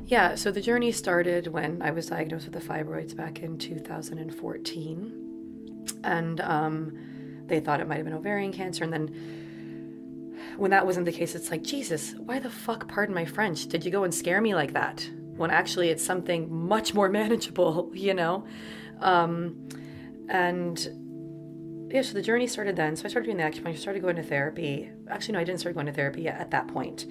Yeah, so the journey started when I was diagnosed with the fibroids back in 2014. And they thought it might have been ovarian cancer. And then when that wasn't the case, it's like, Jesus, why the fuck, pardon my French, did you go and scare me like that? When actually it's something much more manageable, you know? And yeah, so the journey started then. So I started doing the acupuncture, started going to therapy. Actually, no, I didn't start going to therapy yet at that point.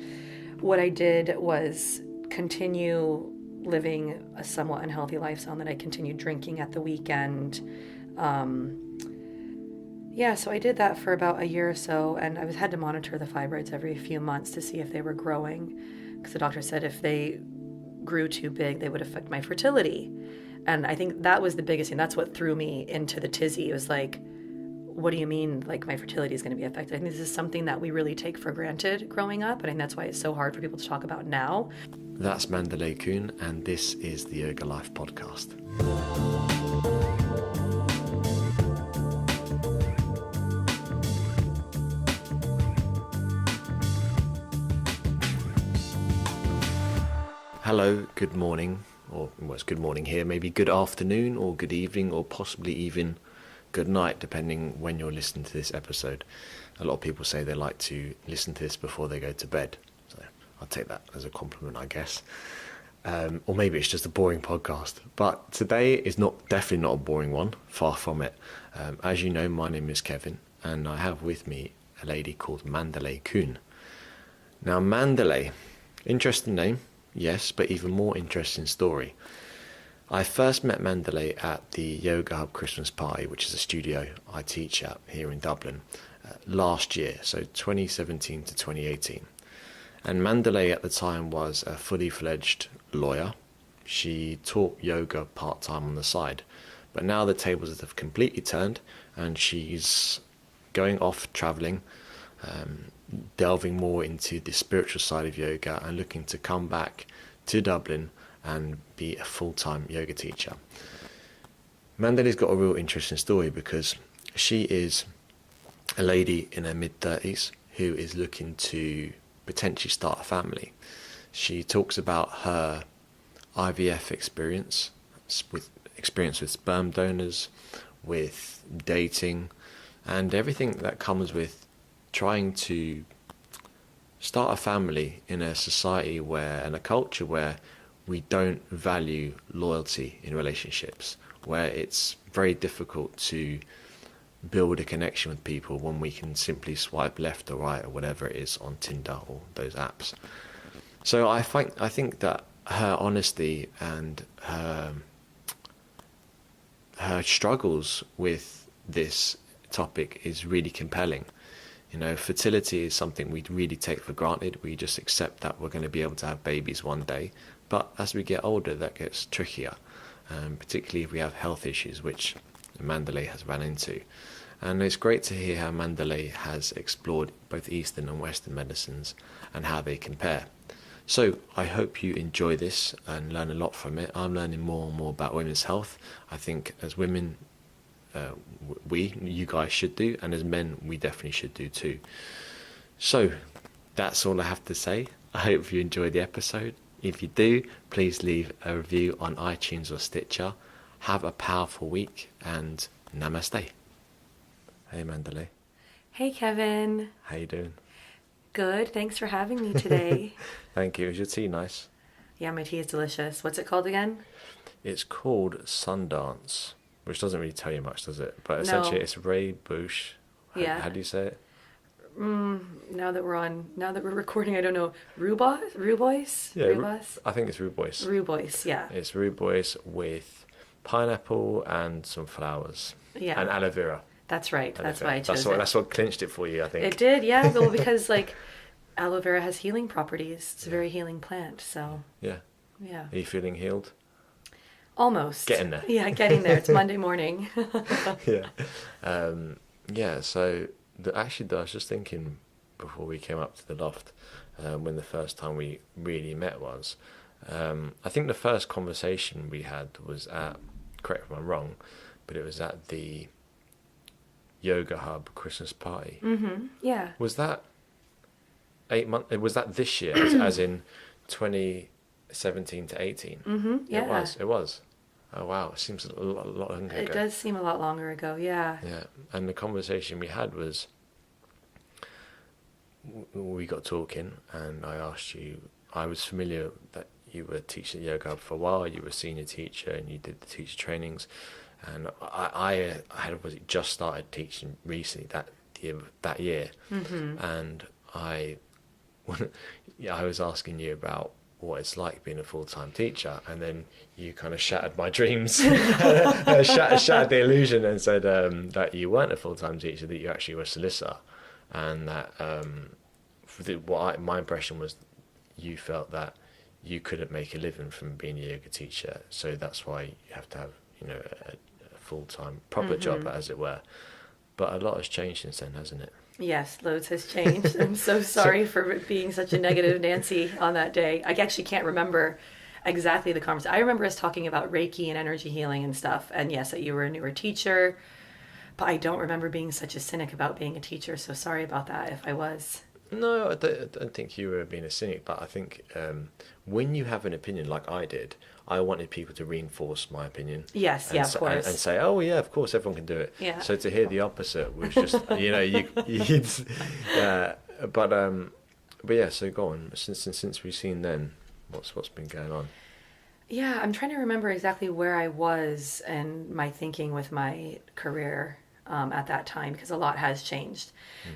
What I did was continue living a somewhat unhealthy lifestyle, and then I continued drinking at the weekend. So I did that for about a year or so, and I had to monitor the fibroids every few months to see if they were growing, because the doctor said if they grew too big, they would affect my fertility. And I think that was the biggest thing. That's what threw me into the tizzy. It was like, what do you mean, like, my fertility is going to be affected? I think this is something that we really take for granted growing up, and I think that's why it's so hard for people to talk about now. That's Mandalei Kuhn, and this is the Yoga Life podcast. Hello, good morning, or well, it's good morning here, maybe good afternoon or good evening or possibly even good night, depending when you're listening to this episode. A lot of people say they like to listen to this before they go to bed, so I'll take that as a compliment, I guess. Or maybe it's just a boring podcast, but today is definitely not a boring one, far from it. As you know, my name is Kevin, and I have with me a lady called Mandalei Kuhn. Now, Mandalei, interesting name, yes, but even more interesting story. I first met Mandalei at the Yoga Hub Christmas party, which is a studio I teach at here in Dublin, last year, so 2017 to 2018. And Mandalei at the time was a fully fledged lawyer. She taught yoga part-time on the side, but now the tables have completely turned and she's going off traveling, delving more into the spiritual side of yoga and looking to come back to Dublin and be a full-time yoga teacher. Mandalei's got a real interesting story because she is a lady in her mid-30s who is looking to potentially start a family. She talks about her IVF experience with sperm donors, with dating, and everything that comes with trying to start a family in a society and a culture where we don't value loyalty in relationships, where it's very difficult to build a connection with people when we can simply swipe left or right or whatever it is on Tinder or those apps. So I think that her honesty and her struggles with this topic is really compelling. You know, fertility is something we really take for granted. We just accept that we're going to be able to have babies one day. But as we get older, that gets trickier, particularly if we have health issues, which Mandalei has ran into. And it's great to hear how Mandalei has explored both Eastern and Western medicines and how they compare. So I hope you enjoy this and learn a lot from it. I'm learning more and more about women's health. I think as women, you guys should do, and as men, we definitely should do too. So that's all I have to say. I hope you enjoyed the episode. If you do, please leave a review on iTunes or Stitcher. Have a powerful week and namaste. Hey Mandalei. Hey Kevin. How you doing? Good, thanks for having me today. Thank you. Is your tea nice? Yeah, my tea is delicious. What's it called again? It's called Sundance, which doesn't really tell you much, does it? But essentially it's Rooibos. How do you say it? Now that we're recording, I don't know. Rooibos? Yeah, Rooibos? I think it's Rooibos. Rooibos, yeah. It's Rooibos with pineapple and some flowers. Yeah. And aloe vera. That's right. That's why I chose it. That's what clinched it for you, I think. It did, yeah. Well, because aloe vera has healing properties. It's a very healing plant, so. Yeah. Yeah. Are you feeling healed? Almost. Getting there. Yeah, getting there. It's Monday morning. Yeah. So I was just thinking before we came up to the loft, when the first time we really met was, I think the first conversation we had was correct me if I'm wrong, but it was at the Yoga Hub Christmas party. Mm-hmm. Yeah. Was that 8 months? Was that this year, as in 2017 17 to 18. Mm-hmm. Yeah. It was. Oh wow, it seems a lot longer ago. It does seem a lot longer ago, yeah. Yeah, and the conversation we had was, we got talking, and I asked you, I was familiar that you were teaching at Yoga Hub for a while, you were a senior teacher, and you did the teacher trainings, and I had just started teaching recently that year, Mm-hmm. and I was asking you about what it's like being a full-time teacher, and then you kind of shattered my dreams, shattered the illusion, and said that you weren't a full-time teacher, that you actually were a solicitor, and that my impression was you felt that you couldn't make a living from being a yoga teacher, so that's why you have to have a full-time proper job, as it were. But a lot has changed since then, hasn't it? Yes, loads has changed. I'm so sorry for being such a negative Nancy on that day. I actually can't remember exactly the conversation. I remember us talking about Reiki and energy healing and stuff. And yes, that you were a newer teacher. But I don't remember being such a cynic about being a teacher. So sorry about that if I was. No, I don't think you were being a cynic. But I think when you have an opinion like I did, I wanted people to reinforce my opinion. Yes, yeah, of course. And say, oh yeah, of course, everyone can do it. Yeah. So to hear the opposite was just, but yeah. So go on. Since we've seen then, what's been going on? Yeah, I'm trying to remember exactly where I was and my thinking with my career at that time, because a lot has changed.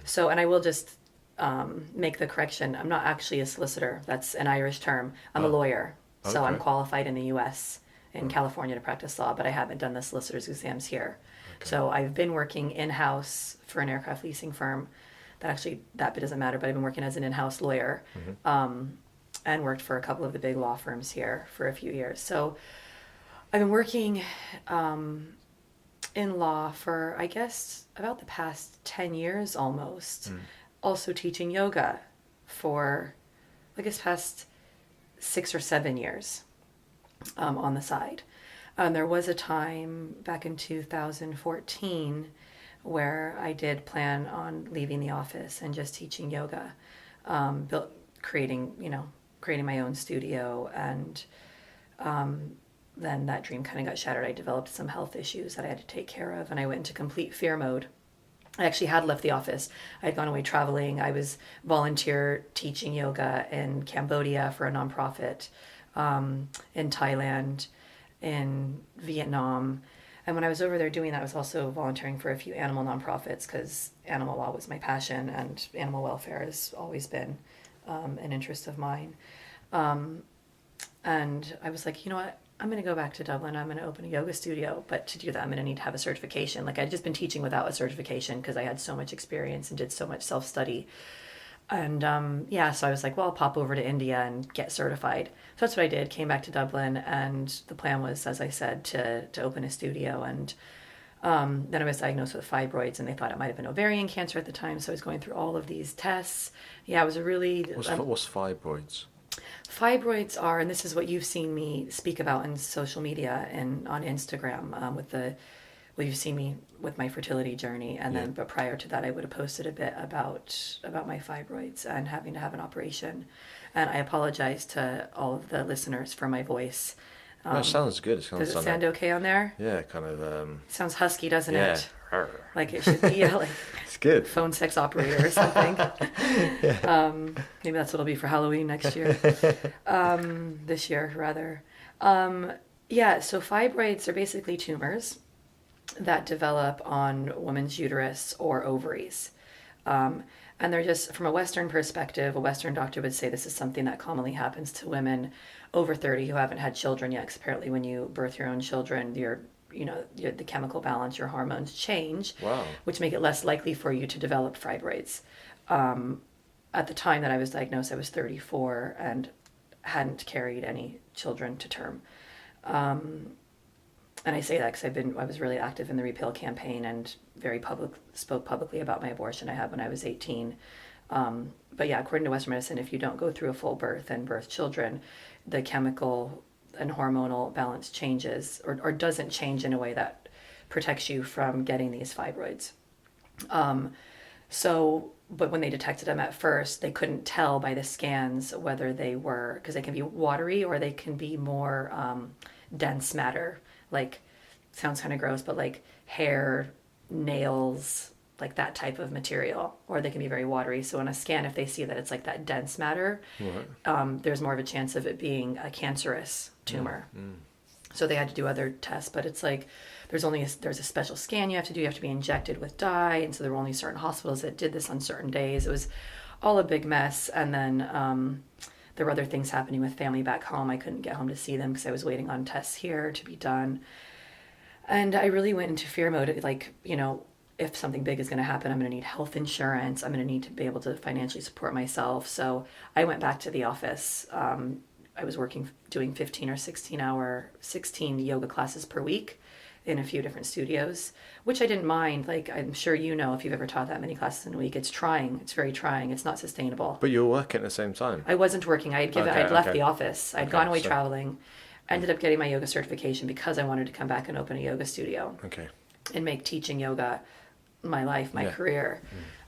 So, and I will just make the correction. I'm not actually a solicitor. That's an Irish term. I'm a lawyer. So I'm qualified in the U.S. in California to practice law, but I haven't done the solicitor's exams here. Okay. So I've been working in-house for an aircraft leasing firm. That bit doesn't matter, but I've been working as an in-house lawyer, and worked for a couple of the big law firms here for a few years. So I've been working in law for, I guess, about the past 10 years almost. Also teaching yoga for, I guess, past 6 or 7 years on the side. There was a time back in 2014 where I did plan on leaving the office and just teaching yoga, creating my own studio, and then that dream kind of got shattered. I developed some health issues that I had to take care of, and I went into complete fear mode. I actually had left the office. I had gone away traveling. I was volunteer teaching yoga in Cambodia for a nonprofit, in Thailand, in Vietnam. And when I was over there doing that, I was also volunteering for a few animal nonprofits, because animal law was my passion, and animal welfare has always been an interest of mine. And I was like, you know what? I'm going to go back to Dublin. I'm going to open a yoga studio. But to do that, I'm going to need to have a certification. Like, I'd just been teaching without a certification because I had so much experience and did so much self-study. And so I was like, well, I'll pop over to India and get certified. So that's what I did. Came back to Dublin, and the plan was, as I said, to open a studio. And then I was diagnosed with fibroids, and they thought it might have been ovarian cancer at the time. So I was going through all of these tests. Yeah, it was a really... What's fibroids? Fibroids are, and this is what you've seen me speak about in social media and on Instagram, you've seen me with my fertility journey, and then, but prior to that, I would have posted a bit about my fibroids and having to have an operation. And I apologize to all of the listeners for my voice. No, it sounds good. Does it sound okay on there? Yeah, kind of. Sounds husky, doesn't it? Like it should be like it's good. Phone sex operator or something. Maybe that's what it'll be for Halloween next year. This year, rather. So fibroids are basically tumors that develop on women's uterus or ovaries. And they're just, from a Western perspective, a Western doctor would say this is something that commonly happens to women over 30 who haven't had children yet, because apparently when you birth your own children, the chemical balance, your hormones change, which make it less likely for you to develop fibroids. At the time that I was diagnosed, I was 34 and hadn't carried any children to term. And I say that because I was really active in the Repeal campaign and spoke publicly about my abortion I had when I was 18. But yeah, according to Western medicine, if you don't go through a full birth and birth children, the chemical and hormonal balance changes or doesn't change in a way that protects you from getting these fibroids. So, but when they detected them at first, they couldn't tell by the scans whether they were, because they can be watery or they can be more dense matter, like, sounds kind of gross, but like hair, nails, like that type of material, or they can be very watery. So in a scan, if they see that it's like that dense matter, there's more of a chance of it being a cancerous tumor. So they had to do other tests, but it's like there's a special scan you have to do. You have to be injected with dye, and so there were only certain hospitals that did this on certain days. It was all a big mess, and then there were other things happening with family back home. I couldn't get home to see them because I was waiting on tests here to be done, and I really went into fear mode. Like, if something big is going to happen, I'm going to need health insurance. I'm going to need to be able to financially support myself. So I went back to the office. I was doing 15 or 16 yoga classes per week in a few different studios, which I didn't mind. Like, I'm sure if you've ever taught that many classes in a week, it's trying. It's very trying. It's not sustainable. But you were working at the same time. I wasn't working. I'd left the office. I'd gone away traveling. I ended up getting my yoga certification because I wanted to come back and open a yoga studio. Okay. And make teaching yoga my life, my career.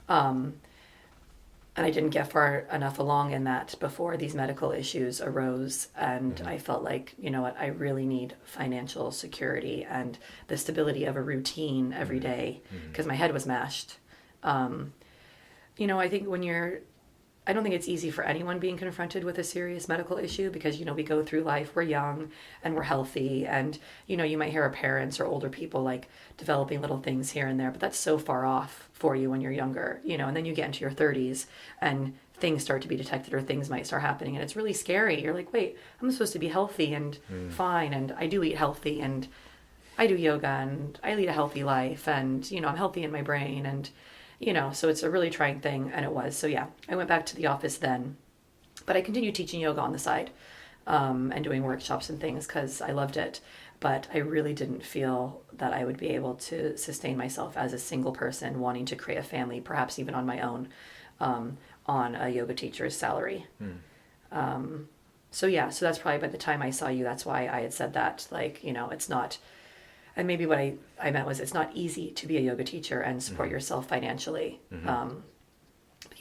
And I didn't get far enough along in that before these medical issues arose. And I felt like, you know what, I really need financial security and the stability of a routine every day because my head was mashed. I think I don't think it's easy for anyone being confronted with a serious medical issue because, we go through life, we're young and we're healthy. And, you might hear our parents or older people like developing little things here and there, but that's so far off for you when you're younger, and then you get into your 30s and things start to be detected or things might start happening. And it's really scary. You're like, wait, I'm supposed to be healthy and fine. And I do eat healthy and I do yoga and I lead a healthy life and, I'm healthy in my brain and, so it's a really trying thing, and it was. So yeah, I went back to the office then, but I continued teaching yoga on the side and doing workshops and things because I loved it, but I really didn't feel that I would be able to sustain myself as a single person wanting to create a family, perhaps even on my own, on a yoga teacher's salary. So that's probably by the time I saw you, that's why I had said that, like, it's not... And maybe what I meant was it's not easy to be a yoga teacher and support yourself financially.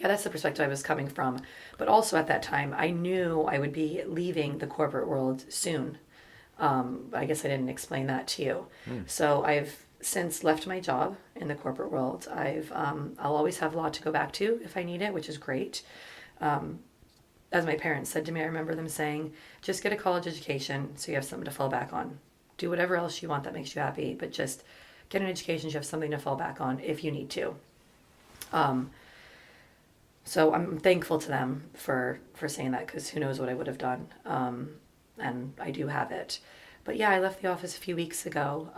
That's the perspective I was coming from. But also at that time, I knew I would be leaving the corporate world soon. I guess I didn't explain that to you. So I've since left my job in the corporate world. I'll always have law to go back to if I need it, which is great. As my parents said to me, I remember them saying, just get a college education so you have something to fall back on. Do whatever else you want that makes you happy, but just get an education so you have something to fall back on if you need to. So I'm thankful to them for saying that because who knows what I would have done. And I do have it. But yeah, I left the office a few weeks ago.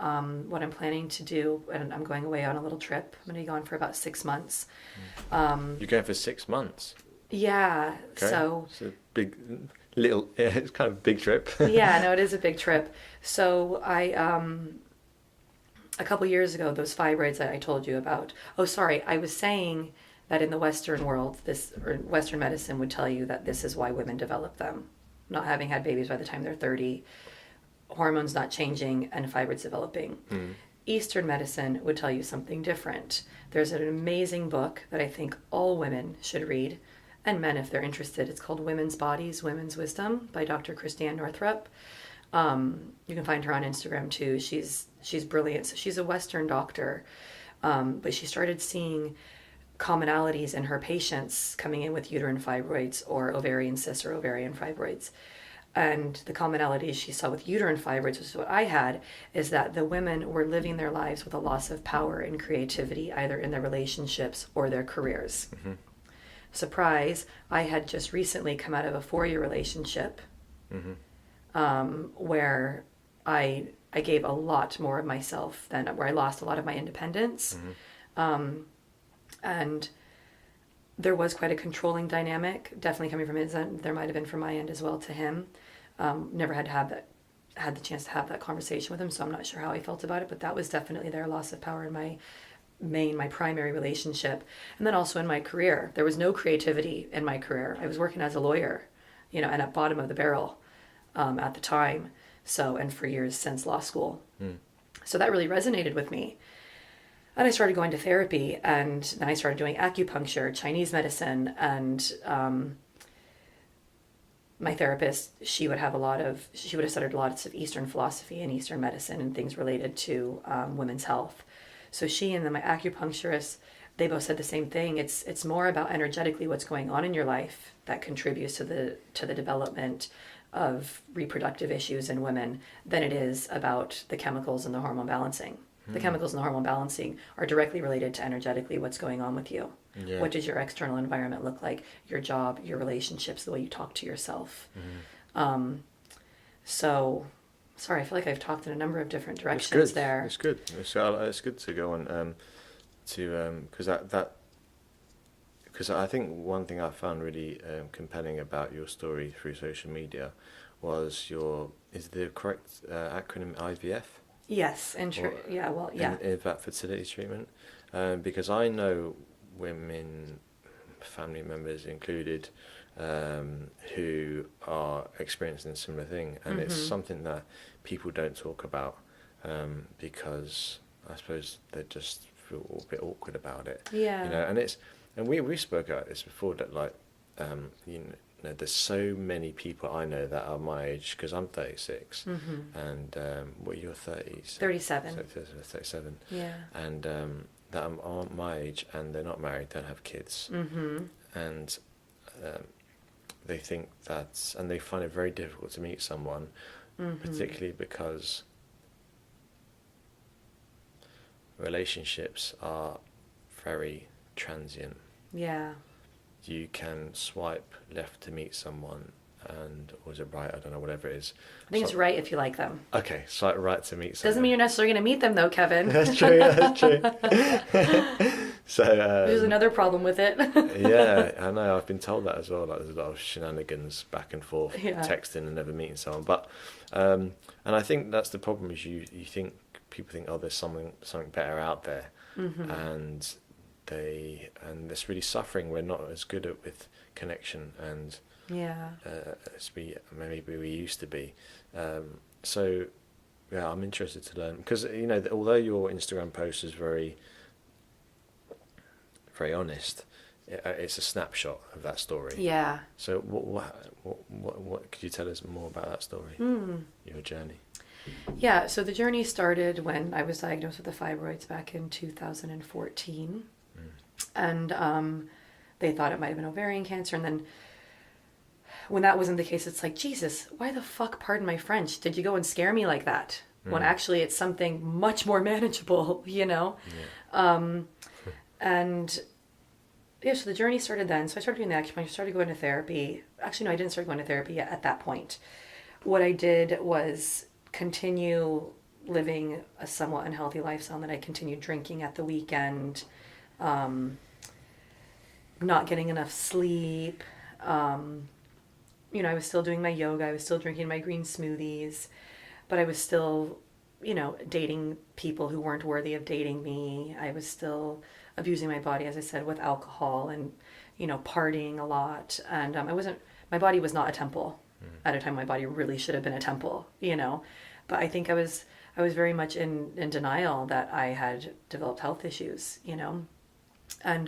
What I'm planning to do, and I'm going away on a little trip. I'm going to be gone for about 6 months. You're going for 6 months? Yeah. Okay. So it's a big... it's kind of a big trip. Yeah, no, it is a big trip. So I, a couple years ago, those fibroids that I told you about. Oh, sorry, I was saying that in the Western world, Western medicine would tell you that this is why women develop them. Not having had babies by the time they're 30, hormones not changing, and fibroids developing. Eastern medicine would tell you something different. There's an amazing book that I think all women should read. And men, if they're interested. It's called Women's Bodies, Women's Wisdom by Dr. Christiane Northrup. You can find her on Instagram too. She's brilliant. So she's a Western doctor, but she started seeing commonalities in her patients coming in with uterine fibroids or ovarian cysts or ovarian fibroids. And the commonalities she saw with uterine fibroids, which is what I had, is that the women were living their lives with a loss of power and creativity, either in their relationships or their careers. Surprise, I had just recently come out of a 4-year relationship where I gave a lot more of myself than where I lost a lot of my independence. And there was quite a controlling dynamic, definitely coming from his end. There might have been from my end as well to him. Never had the chance to have that conversation with him, so I'm not sure how I felt about it, but that was definitely their loss of power in my primary relationship. And then also in my career, there was no creativity in my career. I was working as a lawyer, and at bottom of the barrel at the time. So, and for years since law school. So that really resonated with me. And I started going to therapy, and then I started doing acupuncture, Chinese medicine, and my therapist, she would have studied lots of Eastern philosophy and Eastern medicine and things related to women's health. So she and then my acupuncturist, they both said the same thing. It's more about energetically what's going on in your life that contributes to the development of reproductive issues in women than it is about the chemicals and the hormone balancing. The chemicals and the hormone balancing are directly related to energetically what's going on with you. Yeah. What does your external environment look like? Your job, your relationships, the way you talk to yourself. So, sorry, I feel like I've talked in a number of different directions there. It's good. It's good to go on because because I think one thing I found really compelling about your story through social media was is the correct acronym IVF? Yes, in that fertility treatment, because I know women, family members included, who are experiencing a similar thing, and it's something that people don't talk about because I suppose they just feel a bit awkward about it. Yeah. And we spoke about this before, that like there's so many people I know that are my age, because I'm 36, and what, you're 30s? 37. 37. Yeah. And that are my age, and they're not married, don't have kids, and they think and they find it very difficult to meet someone, particularly because relationships are very transient. Yeah. You can swipe left to meet someone, or is it right? I don't know, whatever it is. I think it's right if you like them. Okay, swipe right to meet someone. Doesn't mean you're necessarily going to meet them, though, Kevin. That's true, that's true. So there's another problem with it. Yeah, I know, I've been told that as well, like there's a lot of shenanigans back and forth, texting and never meeting someone. But and I think that's the problem, is people think, oh, there's something better out there, and it's really suffering. We're not as good with connection and as maybe we used to be. So yeah, I'm interested to learn, because although your Instagram post is very, very honest, it's a snapshot of that story. Yeah. So what could you tell us more about that story? Your journey. Yeah, so the journey started when I was diagnosed with the fibroids back in 2014. And they thought it might have been ovarian cancer. And then when that wasn't the case, it's like, Jesus, why the fuck, pardon my French, did you go and scare me like that? When actually it's something much more manageable, Yeah. And yeah, so the journey started then. So I started doing the acupuncture, started going to therapy. Actually, no, I didn't start going to therapy at that point. What I did was continue living a somewhat unhealthy lifestyle, and then I continued drinking at the weekend, not getting enough sleep. I was still doing my yoga, I was still drinking my green smoothies, but I was still, dating people who weren't worthy of dating me. I was still abusing my body, as I said, with alcohol and, partying a lot. And my body was not a temple. At a time, my body really should have been a temple, But I think I was very much in denial that I had developed health issues, And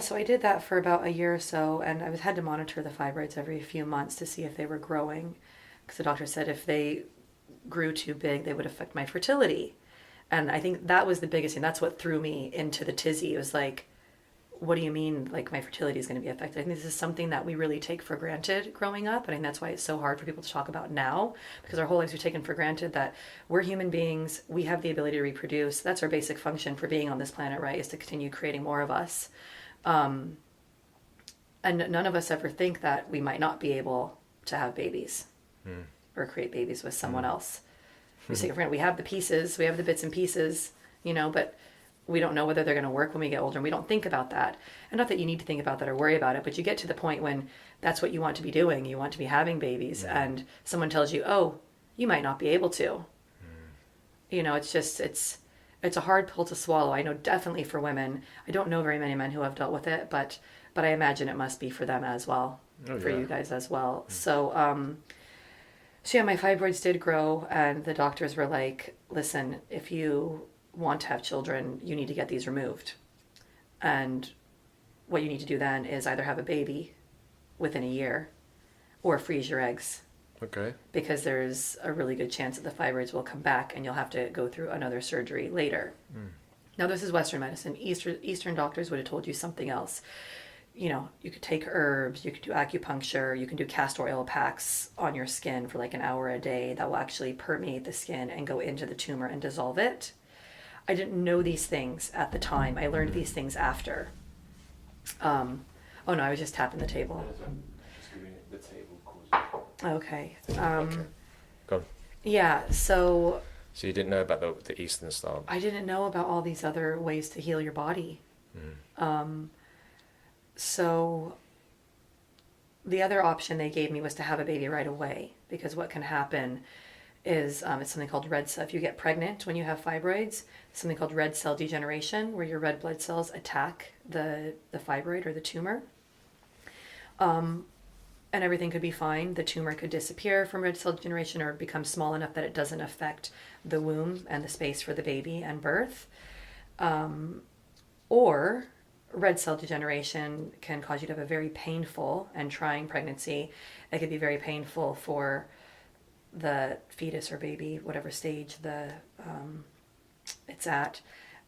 so I did that for about a year or so, and I had to monitor the fibroids every few months to see if they were growing, because the doctor said if they grew too big, they would affect my fertility. And I think that was the biggest thing. That's what threw me into the tizzy. It was like, what do you mean, like, my fertility is going to be affected? I think this is something that we really take for granted growing up, and I think that's why it's so hard for people to talk about now, because our whole lives we've taken for granted that we're human beings, we have the ability to reproduce. That's our basic function for being on this planet, right, is to continue creating more of us. And none of us ever think that we might not be able to have babies or create babies with someone else. We say, we have the pieces, we have the bits and pieces, but we don't know whether they're going to work when we get older, and we don't think about that. And not that you need to think about that or worry about it, but you get to the point when that's what you want to be doing. You want to be having babies, and someone tells you, oh, you might not be able to. It's just, it's a hard pill to swallow. I know definitely for women. I don't know very many men who have dealt with it, but I imagine it must be for them as well, for you guys as well. So my fibroids did grow, and the doctors were like, listen, if you want to have children, you need to get these removed. And what you need to do then is either have a baby within a year or freeze your eggs. Okay. Because there's a really good chance that the fibroids will come back and you'll have to go through another surgery later. Now, this is Western medicine. Eastern doctors would have told you something else. You know, you could take herbs, you could do acupuncture, you can do castor oil packs on your skin for like an hour a day that will actually permeate the skin and go into the tumor and dissolve it. I didn't know these things at the time. I learned these things after. Oh no, I was just tapping the table. The table. Okay. Okay. Go on. Yeah, so you didn't know about the Eastern style? I didn't know about all these other ways to heal your body. So the other option they gave me was to have a baby right away, because what can happen is it's something called red cell. If you get pregnant when you have fibroids, something called red cell degeneration, where your red blood cells attack the fibroid or the tumor. And everything could be fine. The tumor could disappear from red cell degeneration or become small enough that it doesn't affect the womb and the space for the baby and birth. Or red cell degeneration can cause you to have a very painful and trying pregnancy. It could be very painful for the fetus or baby, whatever stage it's at,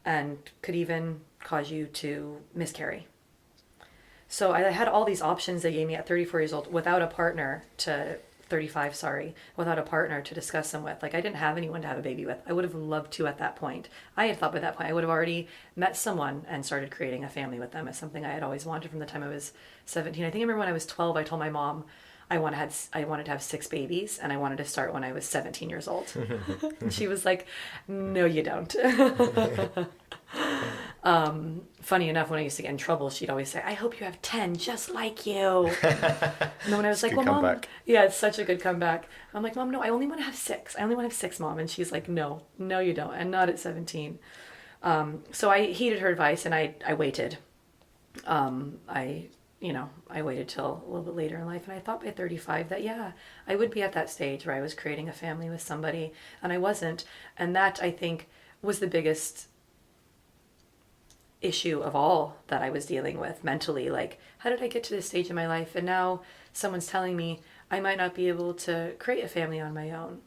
and could even cause you to miscarry. So I had all these options they gave me at 34 years old without a partner to 35, sorry, without a partner to discuss them with. Like, I didn't have anyone to have a baby with. I would have loved to at that point. I had thought by that point I would have already met someone and started creating a family with them. It's something I had always wanted from the time I was 17. I think I remember when I was 12, I told my mom I wanted to have 6 babies, and I wanted to start when I was 17 years old. And she was like, no, you don't. Funny enough, when I used to get in trouble, she'd always say, I hope you have 10 just like you. And then when I was like, well, Mom, yeah, it's such a good comeback. I'm like, Mom, no, I only want to have 6. I only want to have 6, Mom. And she's like, no, you don't. And not at 17. So I heeded her advice, and I waited. I waited till a little bit later in life, and I thought by 35 that, yeah, I would be at that stage where I was creating a family with somebody, and I wasn't. And that, I think, was the biggest issue of all that I was dealing with mentally. Like, how did I get to this stage in my life? And now someone's telling me I might not be able to create a family on my own.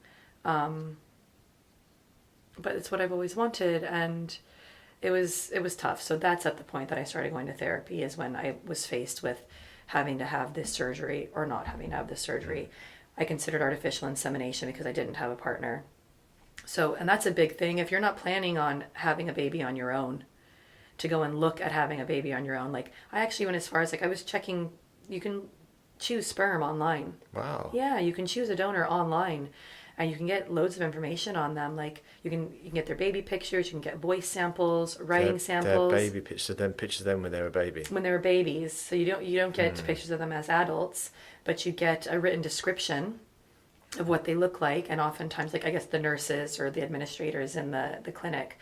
But it's what I've always wanted, and it was tough. So that's at the point that I started going to therapy, is when I was faced with having to have this surgery or not having to have this surgery. I considered artificial insemination because I didn't have a partner. So, and that's a big thing. If you're not planning on having a baby on your own, to go and look at having a baby on your own. Like, I actually went as far as, like, I was checking, you can choose sperm online. Wow. Yeah, you can choose a donor online, and you can get loads of information on them. Like, you can get their baby pictures, you can get voice samples, writing samples. Their baby pictures, then pictures of them when they were a baby. When they were babies. So you don't get pictures of them as adults, but you get a written description of what they look like. And oftentimes, like, I guess the nurses or the administrators in the clinic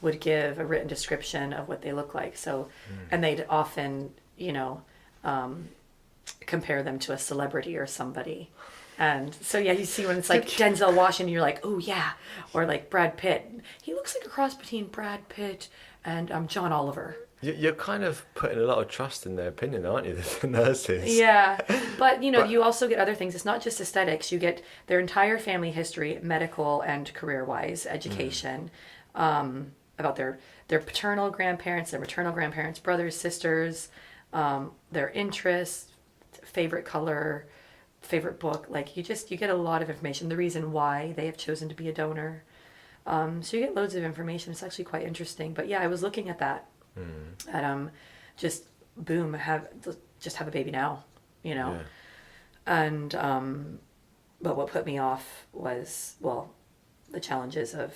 would give a written description of what they look like. So, and they'd often, compare them to a celebrity or somebody. And so, yeah, you see when it's like Denzel Washington, you're like, oh yeah. Or like Brad Pitt. He looks like a cross between Brad Pitt and John Oliver. You're kind of putting a lot of trust in their opinion, aren't you, the nurses? Yeah, but you also get other things. It's not just aesthetics. You get their entire family history, medical and career-wise, education, about their paternal grandparents, their maternal grandparents, brothers, sisters, their interests, favorite color, favorite book. Like, you get a lot of information, the reason why they have chosen to be a donor. So you get loads of information. It's actually quite interesting. But yeah, I was looking at that. Just boom, have a baby now, Yeah. And but what put me off was, well, the challenges of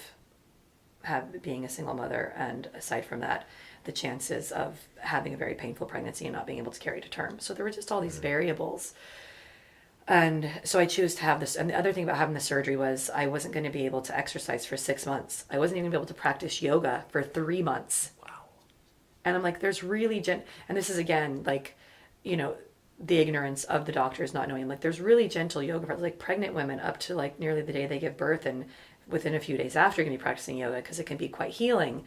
being a single mother, and aside from that, the chances of having a very painful pregnancy and not being able to carry to term. So there were just all these variables. And so I choose to have this. And the other thing about having the surgery was I wasn't going to be able to exercise for 6 months. I wasn't even going to be able to practice yoga for 3 months. Wow. And I'm like, there's really and this is, again, like, the ignorance of the doctors not knowing. Like, there's really gentle yoga for, like, pregnant women up to, like, nearly the day they give birth, and within a few days after you're going to be practicing yoga because it can be quite healing.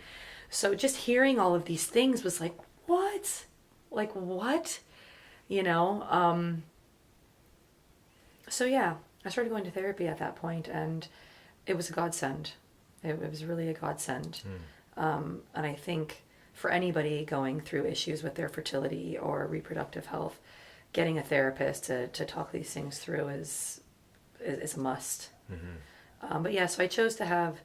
So just hearing all of these things was like, what? Like, what? You know? So yeah, I started going to therapy at that point, and it was a godsend. It was really a godsend. And I think for anybody going through issues with their fertility or reproductive health, getting a therapist to talk these things through is a must. But yeah, so I chose to have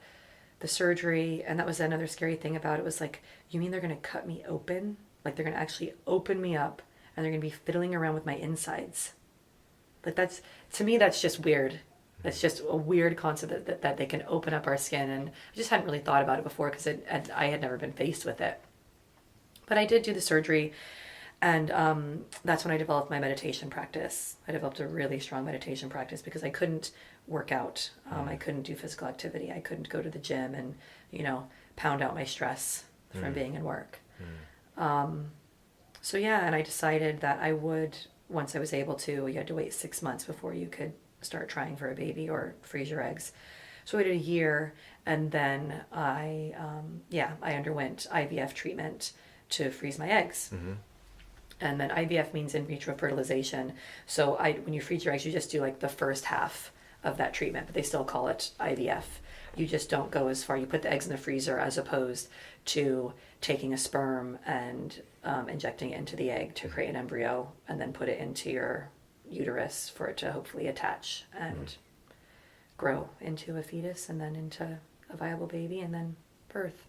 the surgery, and that was another scary thing about it, was like, you mean they're going to cut me open? Like, they're going to actually open me up, and they're going to be fiddling around with my insides. Like, that's, to me, that's just weird. It's just a weird concept that they can open up our skin, and I just hadn't really thought about it before because I had never been faced with it. But I did do the surgery, and that's when I developed my meditation practice. I developed a really strong meditation practice because I couldn't work out. I couldn't do physical activity. I couldn't go to the gym and, you know, pound out my stress from being in work. So yeah, and I decided that I would, once I was able to, you had to wait 6 months before you could start trying for a baby or freeze your eggs. So I waited a year, and then I underwent IVF treatment to freeze my eggs. And then IVF means in vitro fertilization. So when you freeze your eggs, you just do like the first half of that treatment, but they still call it IVF. You just don't go as far. You put the eggs in the freezer as opposed to taking a sperm and injecting it into the egg to create an embryo and then put it into your uterus for it to hopefully attach and grow into a fetus and then into a viable baby and then birth.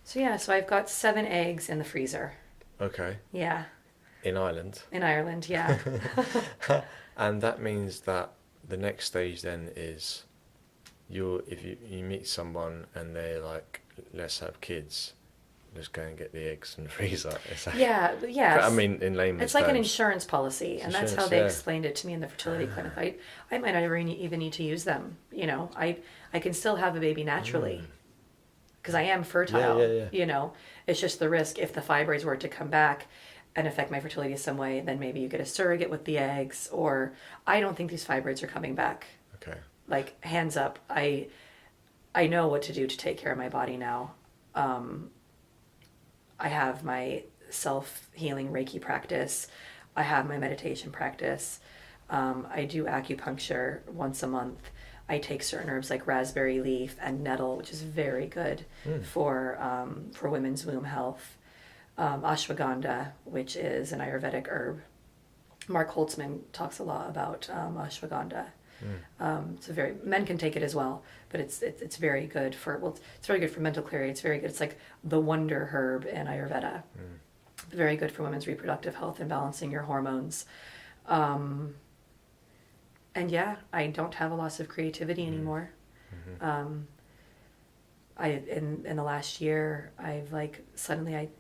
So yeah, so I've got 7 eggs in the freezer. Okay. Yeah. In Ireland? In Ireland, yeah. And that means that the next stage then is if you meet someone and they're like, let's have kids, let's go and get the eggs in the freezer. Yeah. I mean, in layman's it's like terms. An insurance policy, and that's how they explained it to me in the fertility clinic. I might not even need to use them. You know, I can still have a baby naturally because I am fertile. Yeah. You know, it's just the risk if the fibroids were to come back and affect my fertility in some way, then maybe you get a surrogate with the eggs, or I don't think these fibroids are coming back. Okay. Like, hands up, I know what to do to take care of my body now. I have my self-healing Reiki practice. I have my meditation practice. I do acupuncture once a month. I take certain herbs like raspberry leaf and nettle, which is very good for women's womb health. Ashwagandha, which is an Ayurvedic herb. Mark Holtzman talks a lot about ashwagandha. Men can take it as well, but it's very good it's very good for mental clarity. It's very good. It's like the wonder herb in Ayurveda. Very good for women's reproductive health and balancing your hormones. And yeah, I don't have a loss of creativity anymore. In the last year, I've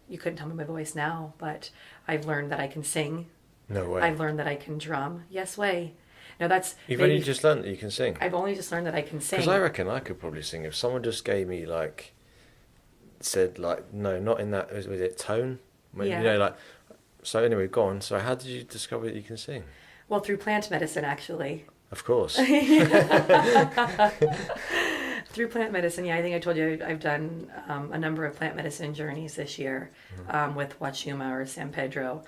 you couldn't tell me my voice now, but I've learned that I can sing. No way. I've learned that I can drum. Yes way. No, You've only just learned that you can sing. I've only just learned that I can sing. Because I reckon I could probably sing if someone just gave me said no, not in that. Was it tone? Yeah. You know, so anyway, go on. So how did you discover that you can sing? Well, through plant medicine, actually. Of course. Through plant medicine, yeah. I think I told you I've done a number of plant medicine journeys this year with Wachuma or San Pedro.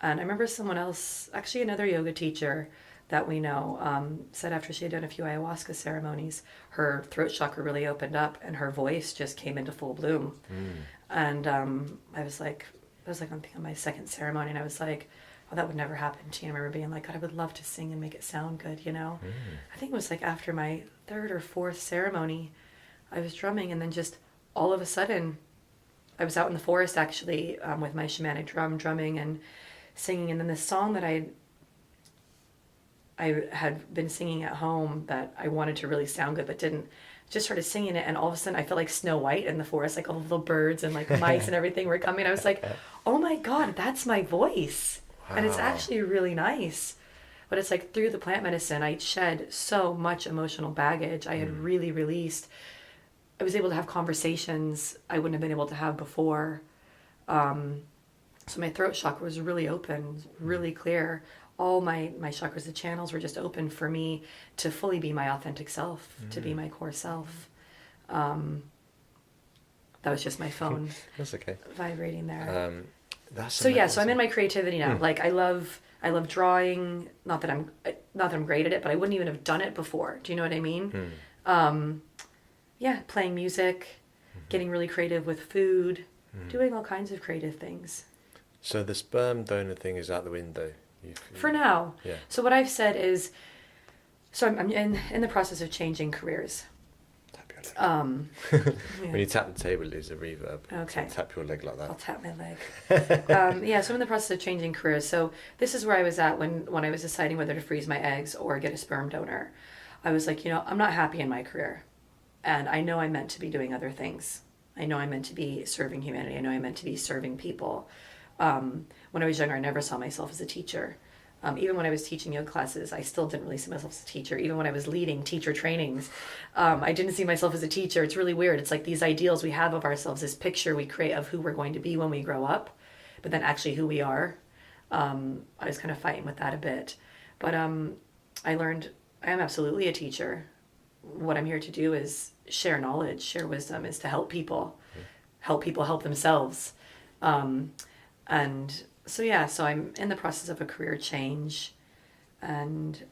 And I remember someone else, actually another yoga teacher that we know, said after she had done a few ayahuasca ceremonies, her throat chakra really opened up and her voice just came into full bloom. And I was like on my second ceremony, and I was like, oh, that would never happen to me. I remember being like, God, I would love to sing and make it sound good, you know? I think it was like after my 3rd or 4th ceremony, I was drumming, and then just all of a sudden, I was out in the forest actually with my shamanic drum, drumming and singing, and then this song that I had been singing at home that I wanted to really sound good but didn't, just started singing it, and all of a sudden I felt like Snow White in the forest, like all the little birds and like mice and everything were coming. I was like, oh my God, that's my voice. Wow. And it's actually really nice. But it's like through the plant medicine, I shed so much emotional baggage. I had really released. I was able to have conversations I wouldn't have been able to have before. So my throat chakra was really open, really clear. all my chakras, the channels were just open for me to fully be my authentic self, to be my core self. That was just my phone. That's okay. Vibrating there. That's so amazing. yeah, so I'm in my creativity now. Like I love drawing. Not that I'm great at it, but I wouldn't even have done it before. Do you know what I mean? Yeah, playing music, getting really creative with food, doing all kinds of creative things. So the sperm donor thing is out the window. For now. Yeah. So what I've said is, so I'm in the process of changing careers. Yeah. When you tap the table, there's a reverb. Okay. So tap your leg like that. I'll tap my leg. Yeah, so I'm in the process of changing careers. So this is where I was at when I was deciding whether to freeze my eggs or get a sperm donor. I was like, I'm not happy in my career. And I know I'm meant to be doing other things. I know I'm meant to be serving humanity. I know I'm meant to be serving people. When I was younger, I never saw myself as a teacher. Even when I was teaching yoga classes, I still didn't really see myself as a teacher. Even when I was leading teacher trainings, I didn't see myself as a teacher. It's really weird. It's like these ideals we have of ourselves, this picture we create of who we're going to be when we grow up, but then actually who we are. I was kind of fighting with that a bit. But I learned I am absolutely a teacher. What I'm here to do is share knowledge, share wisdom, is to help people help themselves. And so I'm in the process of a career change, and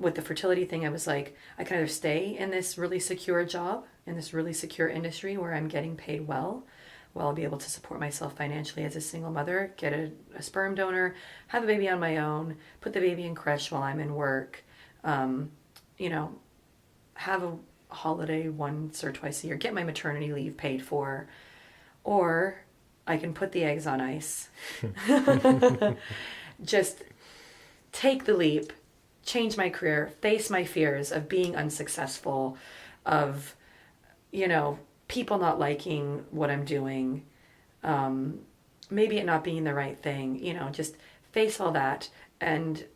with the fertility thing, I was like, I can either stay in this really secure job, in this really secure industry where I'm getting paid well, I'll be able to support myself financially as a single mother, get a sperm donor, have a baby on my own, put the baby in creche while I'm in work, have a holiday once or twice a year, get my maternity leave paid for, or I can put the eggs on ice. Just take the leap, change my career, face my fears of being unsuccessful, of, people not liking what I'm doing, maybe it not being the right thing, just face all that and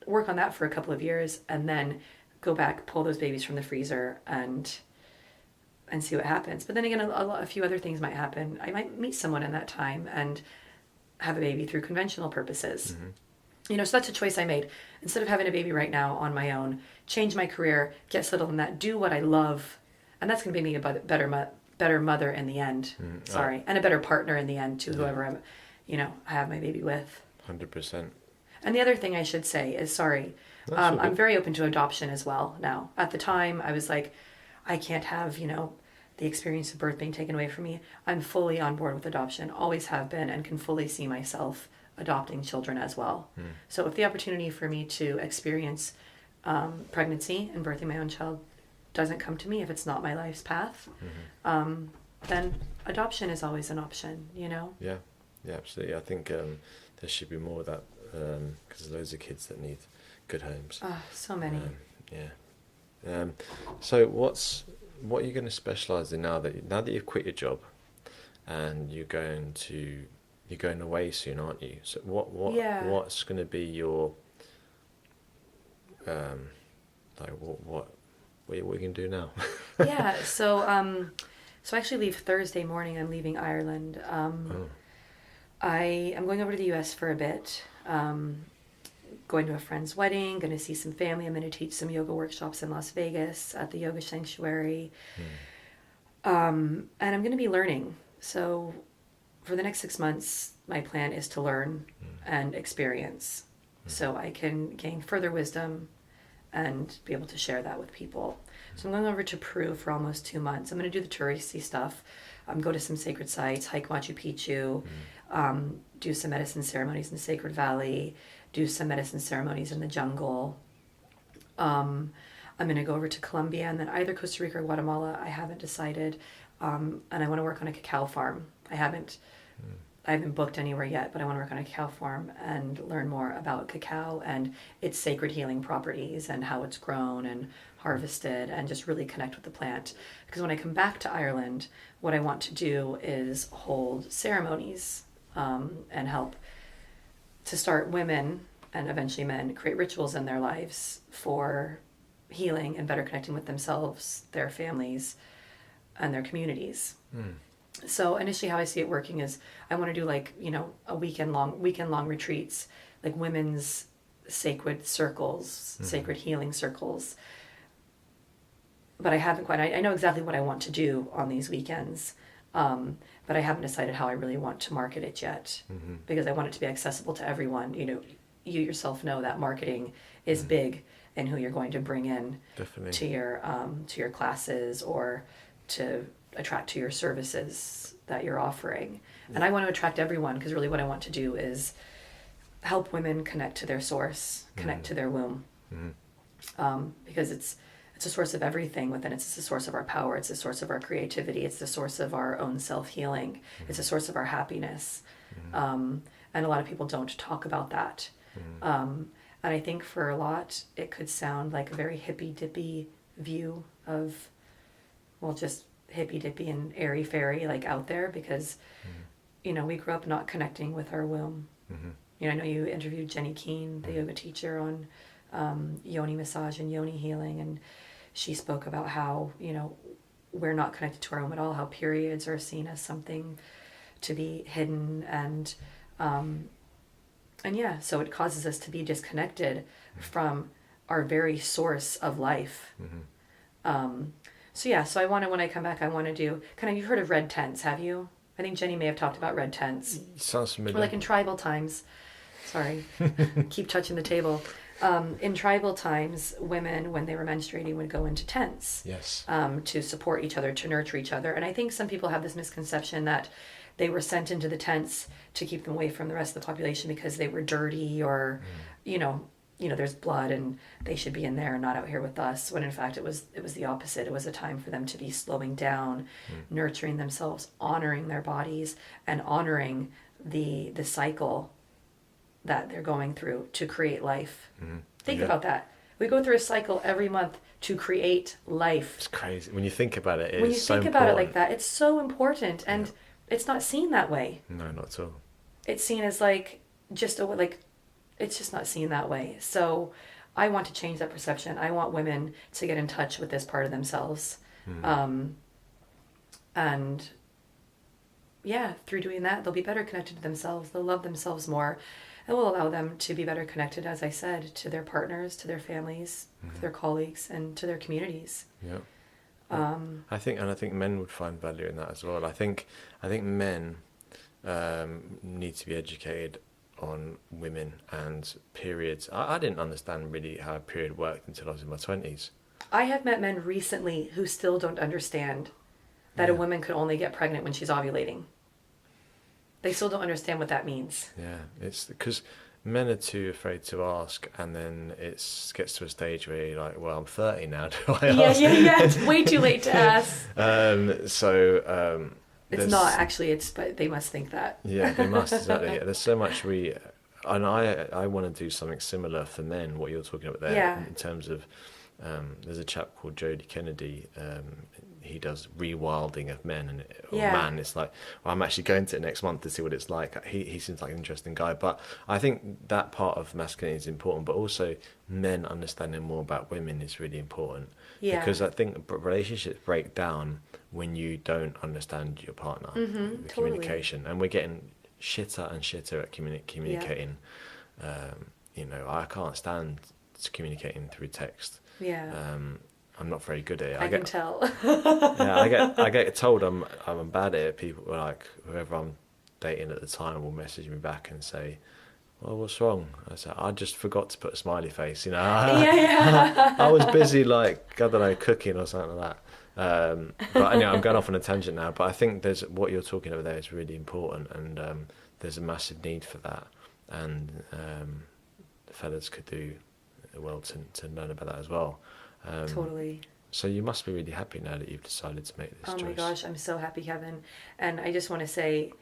work on that for a couple of years, and then go back, pull those babies from the freezer and see what happens. But then again, a few other things might happen. I might meet someone in that time and have a baby through conventional purposes. So that's a choice I made. Instead of having a baby right now on my own, change my career, get settled in that, do what I love, and that's going to be me a better mother in the end. And a better partner in the end to whoever I have my baby with. 100%. And the other thing I should say is, I'm very open to adoption as well now. At the time, I was like, I can't have, the experience of birth being taken away from me. I'm fully on board with adoption, always have been, and can fully see myself adopting children as well. So if the opportunity for me to experience pregnancy and birthing my own child doesn't come to me, if it's not my life's path, then adoption is always an option, Yeah, absolutely. I think there should be more of that, because there's loads of kids that need good homes. Oh, so many. So what are you going to specialise in now that you've quit your job and you're going away soon, aren't you? So what's going to be your what are you going to do now? So I actually leave Thursday morning. I'm leaving Ireland. I am going over to the US for a bit. Going to a friend's wedding, going to see some family. I'm going to teach some yoga workshops in Las Vegas at the Yoga Sanctuary. And I'm going to be learning. So for the next 6 months, my plan is to learn and experience so I can gain further wisdom and be able to share that with people. So I'm going over to Peru for almost 2 months. I'm going to do the touristy stuff, go to some sacred sites, hike Machu Picchu, do some medicine ceremonies in the Sacred Valley, do some medicine ceremonies in the jungle. I'm going to go over to Colombia and then either Costa Rica or Guatemala. I haven't decided. And I want to work on a cacao farm. I haven't booked anywhere yet, but I want to work on a cacao farm and learn more about cacao and its sacred healing properties and how it's grown and harvested, and just really connect with the plant. Because when I come back to Ireland, what I want to do is hold ceremonies and help to start women and eventually men create rituals in their lives for healing and better connecting with themselves, their families, and their communities. So initially how I see it working is I want to do like, a weekend long retreats, like women's sacred circles, sacred healing circles. But I haven't quite, I know exactly what I want to do on these weekends. But I haven't decided how I really want to market it yet, because I want it to be accessible to everyone. You yourself know that marketing is big in who you're going to bring in Definitely. to your classes or to attract to your services that you're offering. And I want to attract everyone, because really what I want to do is help women connect to their source, connect to their womb, because it's a source of everything within. It's a source of our power. It's a source of our creativity. It's the source of our own self-healing. It's a source of our happiness. And a lot of people don't talk about that. And I think for a lot, it could sound like a very hippy-dippy view of, well, just hippy-dippy and airy-fairy, like out there, because, we grew up not connecting with our womb. I know you interviewed Jenny Keane, the yoga teacher, on yoni massage and yoni healing, and she spoke about how we're not connected to our womb at all, how periods are seen as something to be hidden, and yeah, so it causes us to be disconnected from our very source of life. So I want to, when I come back, I want to do you've heard of red tents, have you? I think Jenny may have talked about red tents. Sounds familiar. Or like in tribal times. Sorry, keep touching the table. In tribal times, women, when they were menstruating, would go into tents. Yes. To support each other, to nurture each other. And I think some people have this misconception that they were sent into the tents to keep them away from the rest of the population because they were dirty, or, there's blood and they should be in there and not out here with us. When in fact it was the opposite. It was a time for them to be slowing down, nurturing themselves, honoring their bodies, and honoring the cycle that they're going through to create life. Think about that. We go through a cycle every month to create life. It's crazy. When you think about it, when you think about it like that, it's so important, and it's not seen that way. No, not at all. It's seen as like just it's just not seen that way. So I want to change that perception. I want women to get in touch with this part of themselves. And yeah, through doing that, they'll be better connected to themselves. They'll love themselves more. It will allow them to be better connected, as I said, to their partners, to their families, to their colleagues, and to their communities. Yeah. I think men would find value in that as well. I think men need to be educated on women and periods. I didn't understand really how a period worked until I was in my 20s. I have met men recently who still don't understand that a woman could only get pregnant when she's ovulating. They still don't understand what that means. Yeah, it's because men are too afraid to ask, and then it gets to a stage where you're like, well, I'm 30 now, do I ask? Yeah, it's way too late to ask. It's not actually, but they must think that. Yeah, they must, exactly. Yeah, there's so much and I want to do something similar for men, what you're talking about there, in terms of, there's a chap called Jody Kennedy, he does rewilding of men, man, it's like, well, I'm actually going to it next month to see what it's like. He seems like an interesting guy, but I think that part of masculinity is important, but also men understanding more about women is really important. Because I think relationships break down when you don't understand your partner, the communication, and we're getting shitter and shitter at communicating. I can't stand communicating through text. I'm not very good at it. I can tell. I get told I'm bad at it. People like whoever I'm dating at the time will message me back and say, "Well, what's wrong?" I said, "I just forgot to put a smiley face." I was busy, like, I don't know, cooking or something like that. But anyway, I'm going off on a tangent now. But I think what you're talking about there is really important, and there's a massive need for that. And the fellas could do well to learn about that as well. Totally. So you must be really happy now that you've decided to make this choice. Oh my gosh, I'm so happy, Kevin. And I just want to say,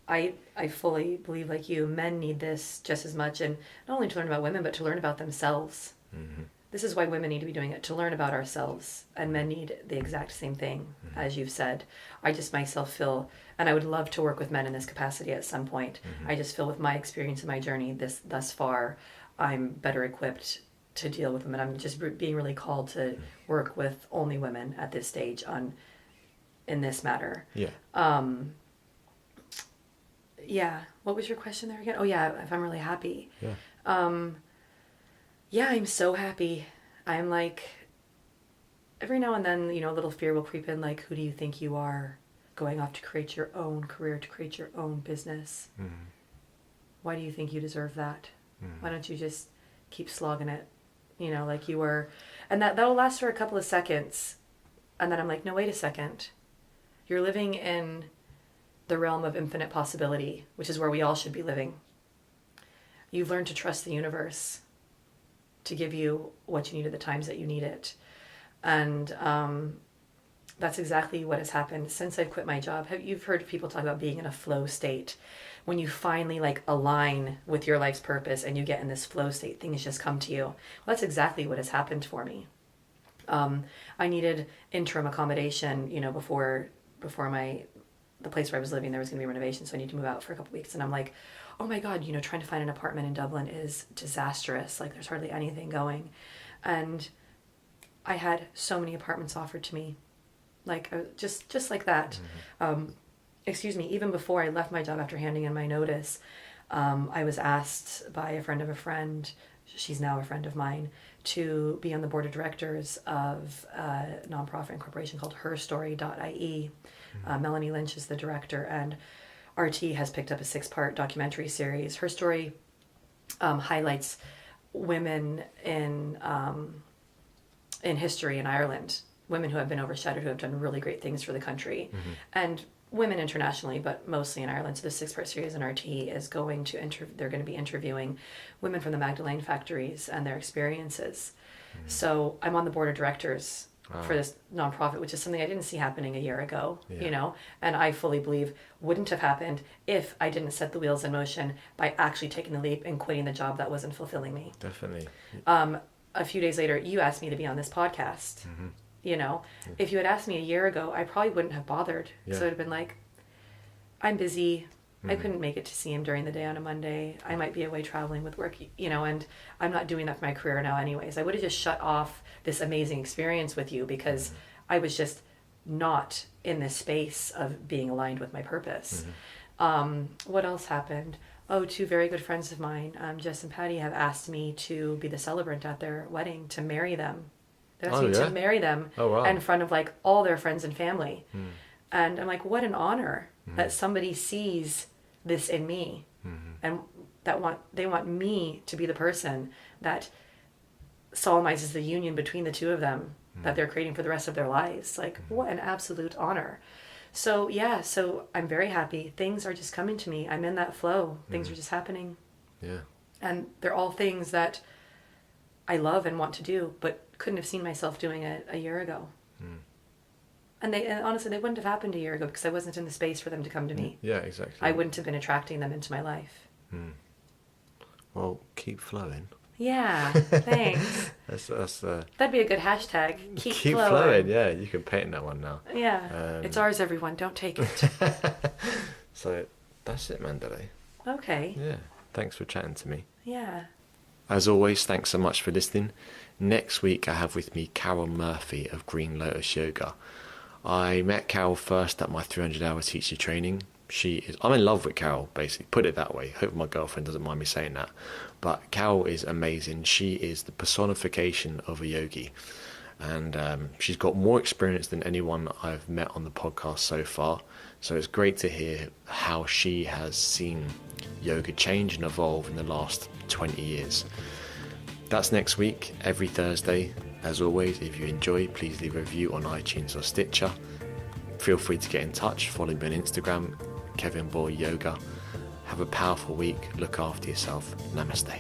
I fully believe, like you, men need this just as much, and not only to learn about women, but to learn about themselves. This is why women need to be doing it, to learn about ourselves, and men need the exact same thing, as you've said. I just myself feel, and I would love to work with men in this capacity at some point. I just feel with my experience and my journey thus far, I'm better equipped to deal with them, and I'm just being really called to work with only women at this stage on in this matter. Yeah. Yeah. What was your question there again? Oh yeah, if I'm really happy. Yeah. Yeah, I'm so happy. I'm like, every now and then, a little fear will creep in, like, who do you think you are, going off to create your own career, to create your own business? Why do you think you deserve that? Why don't you just keep slogging it, like you were? And that'll last for a couple of seconds. And then I'm like, no, wait a second. You're living in the realm of infinite possibility, which is where we all should be living. You've learned to trust the universe to give you what you need at the times that you need it. And that's exactly what has happened since I've quit my job. You've heard people talk about being in a flow state. When you finally align with your life's purpose and you get in this flow state, things just come to you. Well, that's exactly what has happened for me. I needed interim accommodation, before the place where I was living, there was going to be renovation, so I need to move out for a couple of weeks. And I'm like, oh my God, trying to find an apartment in Dublin is disastrous. Like, there's hardly anything going. And I had so many apartments offered to me, like, just like that. Even before I left my job after handing in my notice, I was asked by a friend of a friend, she's now a friend of mine, to be on the board of directors of a nonprofit and corporation called herstory.ie. Melanie Lynch is the director, and RT has picked up a 6-part documentary series. Her Story highlights women in history in Ireland, women who have been overshadowed, who have done really great things for the country, and women internationally, but mostly in Ireland. So the 6-part series in RT is going to they're going to be interviewing women from the Magdalene factories and their experiences. So I'm on the board of directors for this nonprofit, which is something I didn't see happening a year ago, and I fully believe wouldn't have happened if I didn't set the wheels in motion by actually taking the leap and quitting the job that wasn't fulfilling me. Definitely. A few days later, you asked me to be on this podcast. If you had asked me a year ago, I probably wouldn't have bothered. So it would have been like, I'm busy. I couldn't make it to see him during the day on a Monday. I might be away traveling with work, and I'm not doing that for my career now anyways. I would have just shut off this amazing experience with you because I was just not in this space of being aligned with my purpose. What else happened? Oh, 2 very good friends of mine, Jess and Patty, have asked me to be the celebrant at their wedding, to marry them. They asked me to marry them in front of all their friends and family. And I'm like, what an honor that somebody sees this in me, and they want me to be the person that solemnizes the union between the two of them that they're creating for the rest of their lives. Like, what an absolute honor. So so I'm very happy. Things are just coming to me. I'm in that flow. Things are just happening. Yeah. And they're all things that I love and want to do, but couldn't have seen myself doing it a year ago. And honestly, they wouldn't have happened a year ago because I wasn't in the space for them to come to me. Yeah, exactly. I wouldn't have been attracting them into my life. Well, keep flowing. Yeah, thanks. That'd be a good hashtag. Keep flowing. Yeah, you can patent that one now. Yeah, it's ours, everyone. Don't take it. So that's it, Mandalei. Okay. Yeah, thanks for chatting to me. Yeah. As always, thanks so much for listening. Next week, I have with me Carol Murphy of Green Lotus Yoga. I met Carol first at my 300-hour teacher training. I'm in love with Carol, basically, put it that way. Hope my girlfriend doesn't mind me saying that. But Carol is amazing. She is the personification of a yogi. And she's got more experience than anyone I've met on the podcast so far. So it's great to hear how she has seen yoga change and evolve in the last 20 years. That's next week, every Thursday. As always, if you enjoy, please leave a review on iTunes or Stitcher. Feel free to get in touch. Follow me on Instagram, kevinboyleyoga. Have a powerful week. Look after yourself. Namaste.